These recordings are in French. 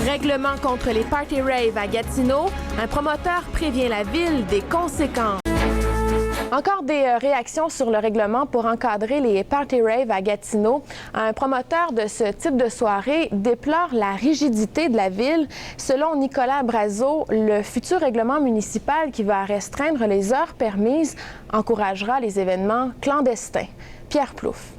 Règlement contre les party raves à Gatineau. Un promoteur prévient la ville des conséquences. Encore des réactions sur le règlement pour encadrer les party raves à Gatineau. Un promoteur de ce type de soirée déplore la rigidité de la ville. Selon Nicolas Brazeau, le futur règlement municipal qui va restreindre les heures permises encouragera les événements clandestins. Pierre Plouffe.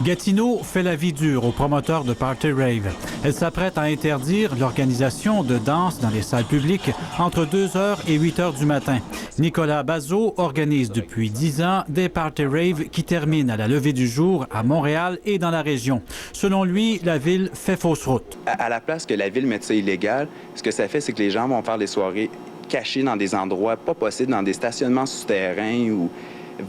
Gatineau fait la vie dure aux promoteurs de party rave. Elle s'apprête à interdire l'organisation de danse dans les salles publiques entre 2h et 8h du matin. Nicolas Brazeau organise depuis 10 ans des party rave qui terminent à la levée du jour à Montréal et dans la région. Selon lui, la ville fait fausse route. À la place que la ville mette ça illégal, ce que ça fait, c'est que les gens vont faire des soirées cachées dans des endroits pas possibles, dans des stationnements souterrains ou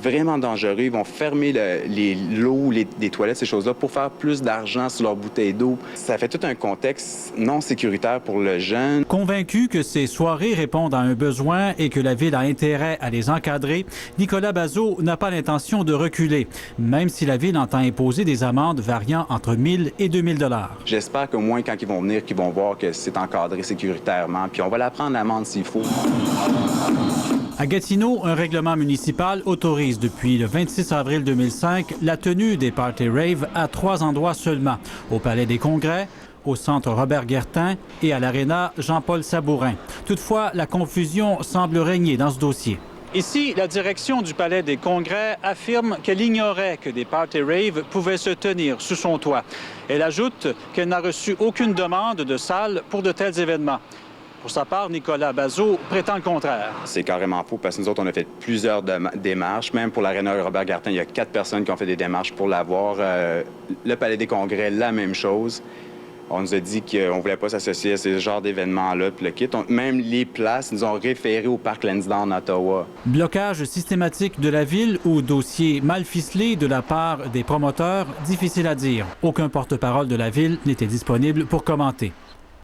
vraiment dangereux. Ils vont fermer les lots, des toilettes, ces choses-là, pour faire plus d'argent sur leurs bouteilles d'eau. Ça fait tout un contexte non sécuritaire pour le jeune. Convaincu que ces soirées répondent à un besoin et que la ville a intérêt à les encadrer, Nicolas Brazeau n'a pas l'intention de reculer, même si la ville entend imposer des amendes variant entre 1 000 et 2 000 $. J'espère qu'au moins, quand ils vont venir, qu'ils vont voir que c'est encadré sécuritairement, puis on va la prendre l'amende s'il faut. À Gatineau, un règlement municipal autorise depuis le 26 avril 2005 la tenue des party rave à 3 endroits seulement, au Palais des Congrès, au Centre Robert-Guertin et à l'Aréna Jean-Paul Sabourin. Toutefois, la confusion semble régner dans ce dossier. Ici, la direction du Palais des Congrès affirme qu'elle ignorait que des party rave pouvaient se tenir sous son toit. Elle ajoute qu'elle n'a reçu aucune demande de salle pour de tels événements. Pour sa part, Nicolas Brazeau prétend le contraire. C'est carrément faux parce que nous autres, on a fait plusieurs démarches. Même pour l'Aréna Robert-Gartin, il y a 4 personnes qui ont fait des démarches pour l'avoir. Le Palais des Congrès, la même chose. On nous a dit qu'on ne voulait pas s'associer à ce genre d'événements-là, puis le kit. Même les places nous ont référé au Parc Lansdowne à Ottawa. Blocage systématique de la ville ou dossier mal ficelé de la part des promoteurs, difficile à dire. Aucun porte-parole de la ville n'était disponible pour commenter.